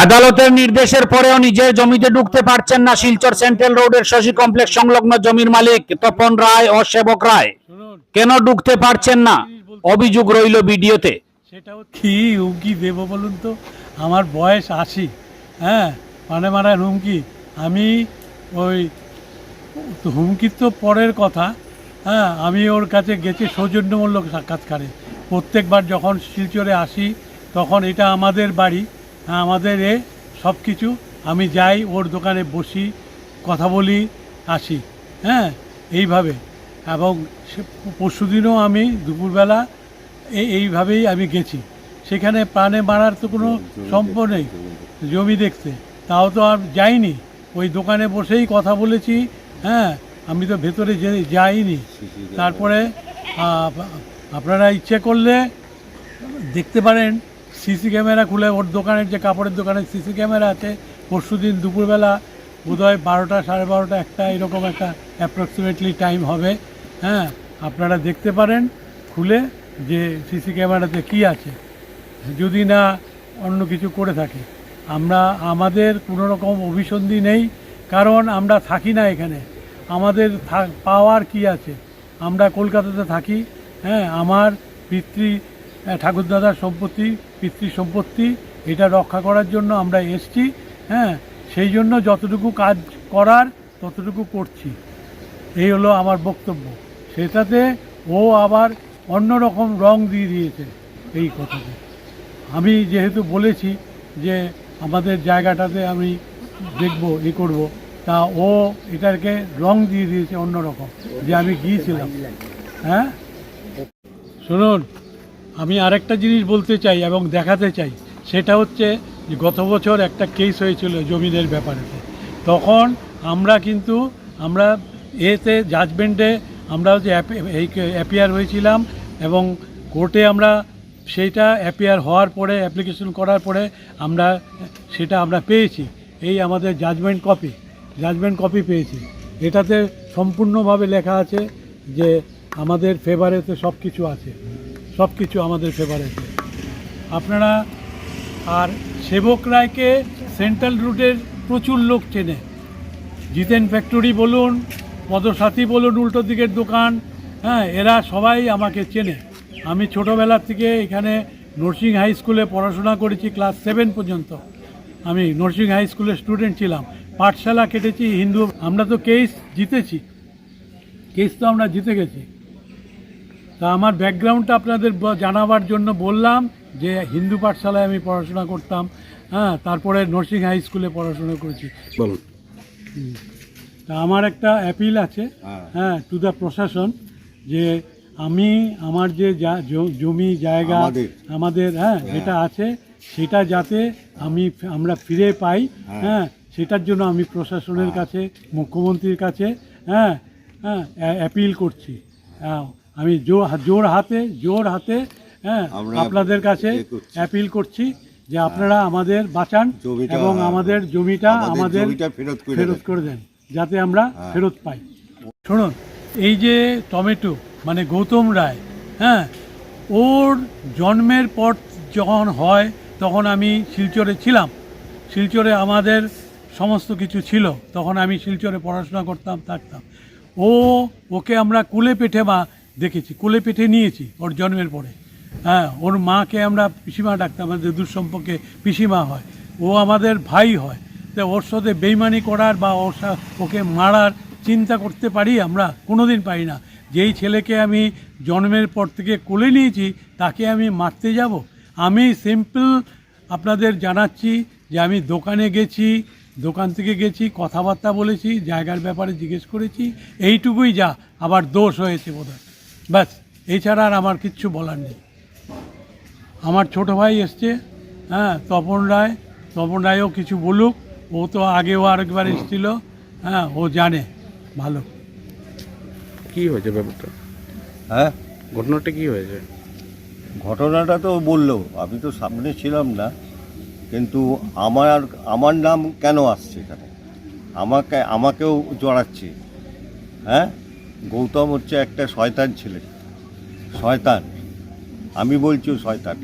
আদালতের নির্দেশের পরেও নিজের জমিতে ঢুকতে পারছেন না শিলচর সেন্ট্রাল রোডের শশী কমপ্লেক্স সংলগ্ন জমির মালিক তপন রায় ও সেবক রায়। কেন ঢুকতে পারছেন না, অভিযোগ রইল ভিডিওতে। সেটাও কি হুমকি দেবো বলুন তো? আমার বয়স 80, হ্যাঁ, মানে মারার হুমকি। আমি ওই হুমকির তো পরের কথা, হ্যাঁ, আমি ওর কাছে গেছি সৌজন্যমূলক সাক্ষাৎকারে। প্রত্যেকবার যখন শিলচরে আসি তখন এটা আমাদের বাড়ি, হ্যাঁ, আমাদের সব কিছু। আমি যাই ওর দোকানে বসি, কথা বলি, আসি, হ্যাঁ, এইভাবে। এবং পরশুদিনও আমি দুপুরবেলা এইভাবেই আমি গেছি। সেখানে প্রাণে মারার তো কোনো সম্ভব নেই, জমি দেখতে। তাও তো আর যাইনি, ওই দোকানে বসেই কথা বলেছি, হ্যাঁ, আমি তো ভেতরে যাইনি। তারপরে আপনারা ইচ্ছে করলে দেখতে পারেন, সিসি ক্যামেরা খুলে ওর দোকানের, যে কাপড়ের দোকানের সিসি ক্যামেরা আছে, পরশুদিন দুপুরবেলা বোধহয় 12টা, 12:30, 1টা এরকম একটা অ্যাপ্রক্সিমেটলি টাইম হবে, হ্যাঁ, আপনারা দেখতে পারেন খুলে যে সিসি ক্যামেরাতে কি আছে, যদি না অন্য কিছু করে থাকে। আমাদের কোনো রকম অভিসন্ধি নেই, কারণ আমরা থাকি না এখানে। আমাদের পাওয়ার কি আছে? আমরা কলকাতাতে থাকি, হ্যাঁ, আমার ঠাকুরদাদার সম্পত্তি, পিতৃ সম্পত্তি, এটা রক্ষা করার জন্য আমরা এসছি, হ্যাঁ, সেই জন্য যতটুকু কাজ করার ততটুকু করছি। এই হলো আমার বক্তব্য। সেটাতে ও আবার অন্য রকম রং দিয়ে দিয়েছে এই কথাতে। আমি যেহেতু বলেছি যে আমাদের জায়গাটাতে আমি দেখব, করব, তা ও এটাকে রং দিয়ে দিয়েছে অন্য রকম, যে আমি গিয়েছিলাম। হ্যাঁ, শুনুন, আমি আরেকটা জিনিস বলতে চাই এবং দেখাতে চাই। সেটা হচ্ছে যে গত বছর একটা কেস হয়েছিল জমিনের ব্যাপারে। তখন আমরা জাজমেন্টে আমরা হচ্ছে অ্যাপিয়ার হয়েছিলাম, এবং কোর্টে আমরা সেইটা অ্যাপিয়ার হওয়ার পরে, অ্যাপ্লিকেশন করার পরে আমরা পেয়েছি। এই আমাদের জাজমেন্ট কপি পেয়েছি। এটাতে সম্পূর্ণভাবে লেখা আছে যে আমাদের ফেভারেতে সব কিছু আছে, সব কিছু আমাদের ফেভারেতে। আপনারা আর সেবক রায়কে সেন্ট্রাল রুটের প্রচুর লোক চেনে। জিতেন ফ্যাক্টরি বলুন, পদসাথী বলুন, উল্টো দিকের দোকান, হ্যাঁ, এরা সবাই আমাকে চেনে। আমি ছোটোবেলার থেকে এখানে নরসিং হাই স্কুলে পড়াশোনা করেছি, ক্লাস 7 পর্যন্ত আমি নরসিং হাই স্কুলের স্টুডেন্ট ছিলাম। পাঠশালা কেটেছি হিন্দু। আমরা তো কেস তো আমরা জিতে গেছি। তা আমার ব্যাকগ্রাউন্ডটা আপনাদের জানাবার জন্য বললাম, যে হিন্দু পাঠশালায় আমি পড়াশোনা করতাম, হ্যাঁ, তারপরে নরসিং হাই স্কুলে পড়াশোনা করেছি। বলুন। তা আমার একটা অ্যাপিল আছে, হ্যাঁ, টু দ্য প্রশাসন, যে আমার যে জমি জায়গা আমাদের, হ্যাঁ, যেটা আছে সেটা যাতে আমরা ফিরে পাই, হ্যাঁ, সেটার জন্য আমি প্রশাসনের কাছে, মুখ্যমন্ত্রীর কাছে, হ্যাঁ, অ্যাপিল করছি। আমি জোর হাতে, হ্যাঁ, আপনাদের কাছে অ্যাপিল করছি যে আপনারা আমাদের বাঁচান এবং আমাদের জমিটা ফেরত করে দেন, যাতে আমরা ফেরত পাই। শুনুন, এই যে টমেটো, মানে গৌতম রায়, হ্যাঁ, ওর জন্মের পর যখন হয় তখন আমি শিলচরে ছিলাম। শিলচরে আমাদের সমস্ত কিছু ছিল, তখন আমি শিলচরে পড়াশোনা করতাম, থাকতাম। ওকে আমরা কোলে পেটে নিয়েছি ওর জন্মের পরে, হ্যাঁ। ওর মাকে আমরা পিসিমা ডাকতাম, আমাদের দূর সম্পর্কে পিসিমা হয়। ও আমাদের ভাই হয়। তো ওর সাথে বেইমানি করার বা ওকে মারার চিন্তা করতে পারি? আমরা কোনোদিন পারি না। যেই ছেলেকে আমি জন্মের পর থেকে কোলে নিয়েছি তাকে আমি মারতে যাব? আমি সিম্পল আপনাদের জানাচ্ছি যে আমি দোকান থেকে গেছি, কথাবার্তা বলেছি, জায়গার ব্যাপারে জিজ্ঞেস করেছি, এইটুকুই। যা আবার দোষ হয়েছে বোধহয়, ব্যাস, এছাড়া আর আমার কিচ্ছু বলার নেই। আমার ছোট ভাই এসছে, হ্যাঁ, তপন রায়ও কিছু বলুক। ও তো আগেও আরেকবার এসেছিল, হ্যাঁ, ও জানে ভালো। কি হয়েছে ব্যাপারটা? হ্যাঁ, ঘটনাটা কি হয়েছে? ঘটনাটা তো বললো, আমি তো সামনে ছিলাম না, কিন্তু আমার নাম কেন আসছে এখানে? আমাকেও জড়াচ্ছে, হ্যাঁ। গৌতম হচ্ছে একটা শয়তান ছেলে, শয়তান। আমি বলছি ও শয়তান।